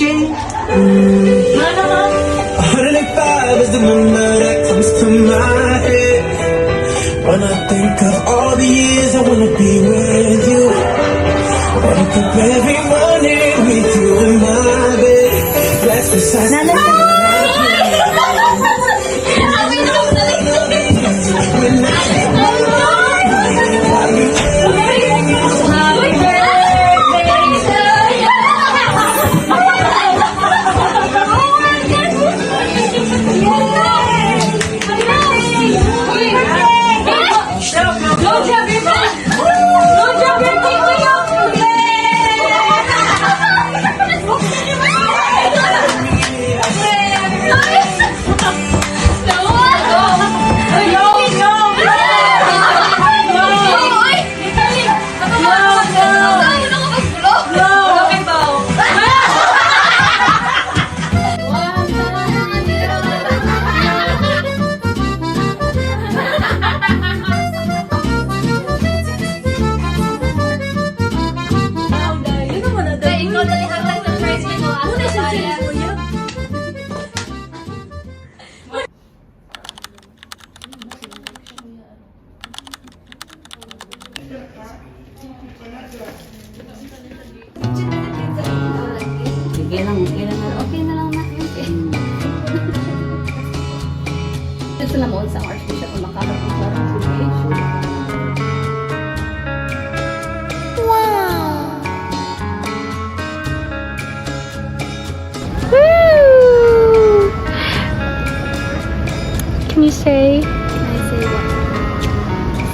DJ. 105 is the number that comes to my head when I think of all the years I wanna be with you. Wake up every morning with you in my bed. That's precisely what Okay lang na. Ito lang mo sa Archbishop kung makalap ng parang affiliation. Wow! Woo! Can you say? Can I say what?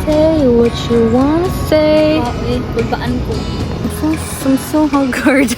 Say what you wanna say. Kulbaan ko. I'm so haggard.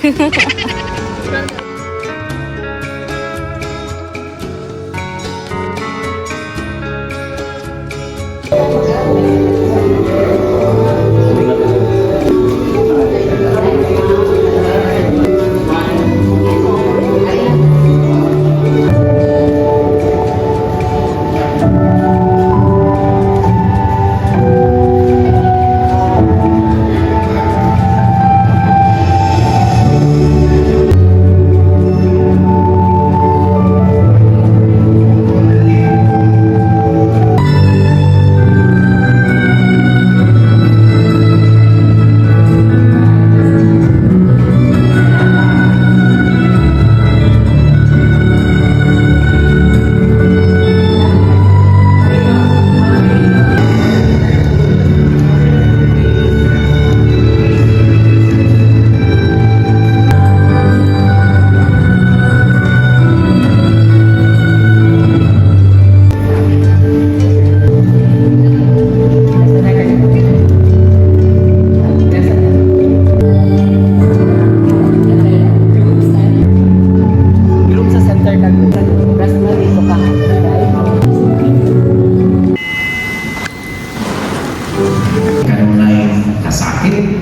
Kanunay kasakit,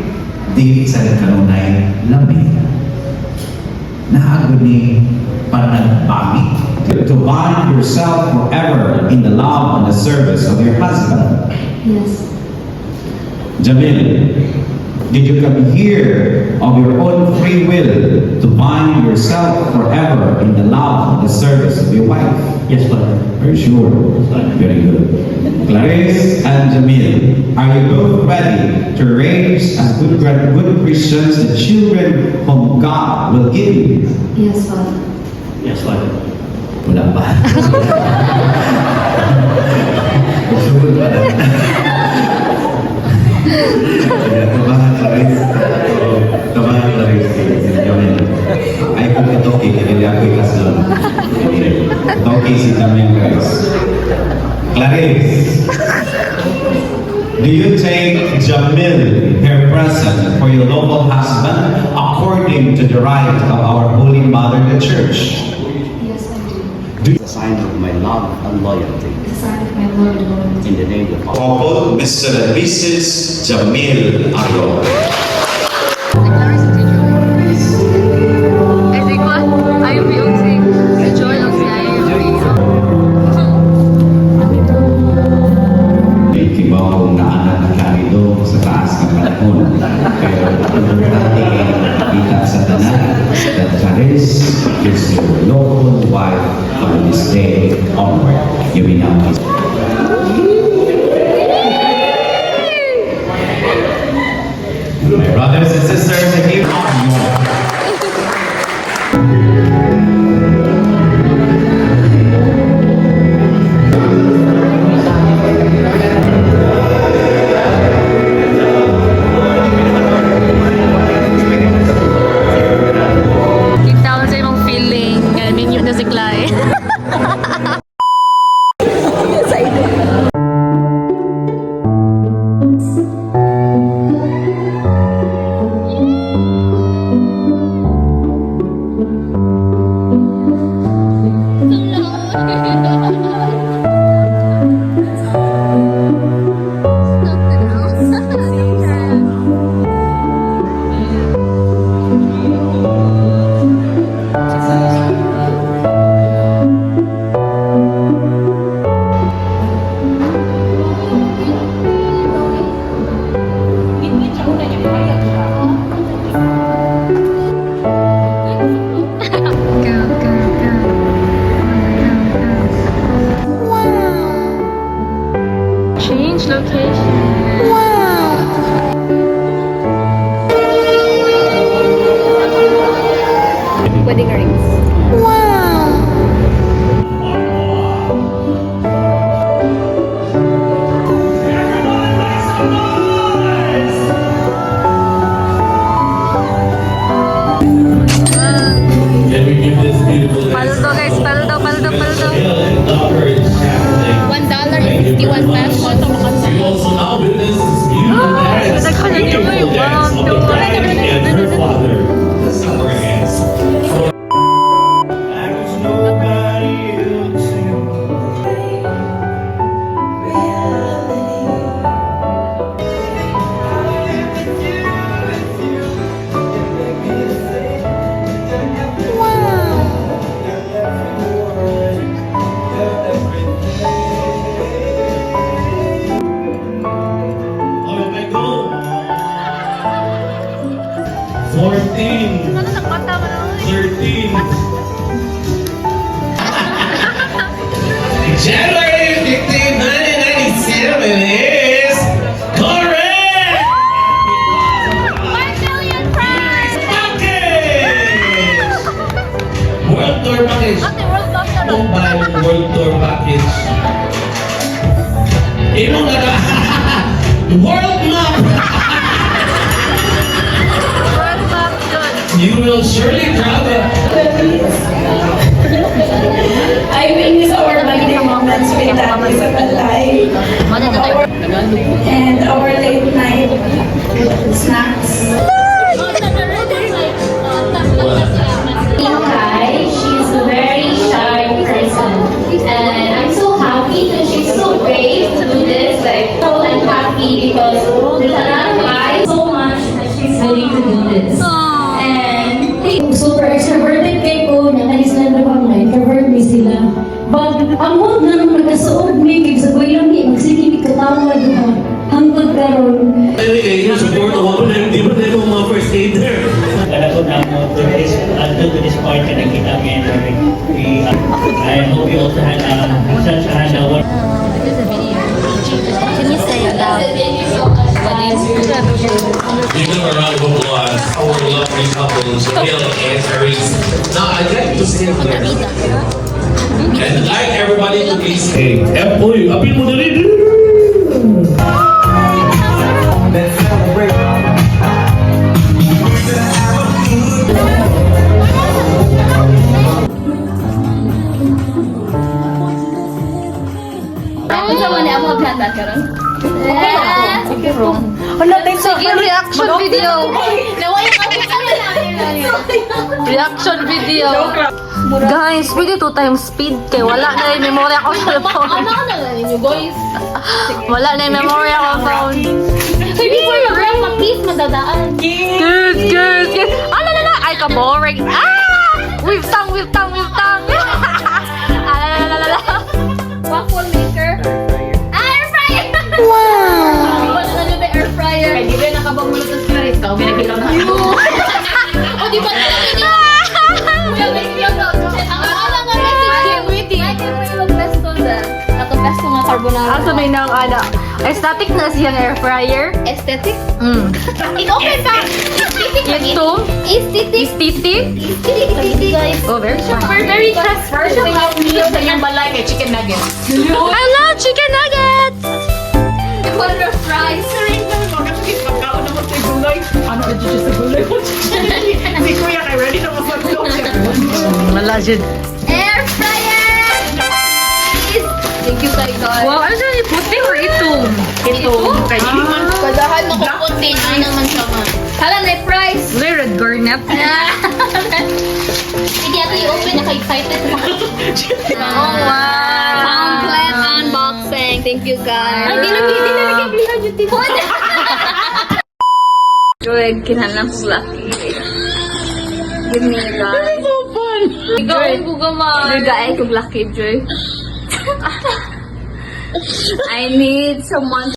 di sa kanunay lamig. Naagod ni panagbami. To bind yourself forever in the love and the service of your husband. Yes. Jamil, did you come here of your own free will to bind yourself forever in the love and the service of your wife? Yes, Father. Are you sure? Very good. Clarice and Jamil, are you both ready to raise as good Christians the children whom God will give you? Yes, Father. Yes, Father. Wala pa. Sugod pa na. Tabahan Clarice. Tabahan Clarice. Jamil. Ay kung ito, kikilili ako ikasal. Ito, si Jamil, guys. Clarice, do you take Jamil, her present, for your lawful husband according to the right of our Holy Mother, the Church? Yes, I do. Do you A sign of my love and loyalty. The sign of my Lord and Lord. In the name of Father. couple, Mr. and Mrs. Jamil Arroyo? Thank you, Mom. kung naanan na karido sa taas ng panahon. Pero importante kita sa tanan that Charis is your lawful wife from this day onward. You may now kiss. My brothers and sisters, and here are your Kita ko sa imong feeling. Minyo na si Clay. Change location. Wedding rings. Can we give this beautiful Paldo guys, paldo. $1.51 pesos. We also now witness this beautiful dance. Nagkakalit ko yung Beautiful dance wow, of the bride and her father. Let's clap our hands. There's nobody else in Oh my God. 14. 13. January 15, 1997 is correct! 1 million prize! Package! World Tour Package. Mobile World Tour Package. Imong naka World Map! World Cup good. You will surely travel. I miss our bonding moments with Daddy sa Balay and our late night snacks. Hi, she's a very shy person, and I'm so happy that she's so brave to do this. Like, so I'm happy because there's a lot of eyes so much that she's willing to do this. And super extroverted kay ko, nakalis na na pang introvert mi sila. But ang mood na nung magkasuod mi, kaya sa kuya mi, magsigil katawa diba? Hangtod karon. Anyway, yung support ako ako na hindi ba tayo mga first aider? Talaga na mo to this point na nakita ngayon. I hope you also had such a wonderful. Can you say it loud? Give them a round of applause. Our lovely couples, Jamil and Therese. Now, I'd like to say there. And I'd like everybody to please say, uy, apil mo na rin. Let's celebrate. Kung sa mga ako mag-handbag ka ron? Sige, reaction video. Reaction video. Guys, pwede 2 times speed kay wala na yung memory ako sa phone. Ano na lang ninyo, boys? Wala na yung memory ako sa phone. Hindi ko yung rap, mag-please, madadaan. Good. Ah, la. Ay, ka-boring. Ah! Whip tongue. Ah, la. Waffle maker. Wow! carbonara. Asa may nang ana. Aesthetic na siyang air fryer. Aesthetic? Mm. Okay pa. Ito. Aesthetic. Aesthetic. Aesthetic, guys. Oh, very fun. We're very transparent. I love chicken nuggets. Wonder fries. Wala siya. Air fryer. Thank you, guys. Wow, ano siya? Puti or itong? Itong. Kadahan mo kung konti. Ano naman siya nga. Hala, may price. Red garnet. Hindi ako i-open. Naka-excited na. Oh, wow. Complete unboxing. Thank you, guys. Ay, di na nag-iblihan yung tipo. Joy, kinalang ko lucky. Give me a guys. So fun. Ikaw ang gugaman. Nagay ko lucky, Joy. I need someone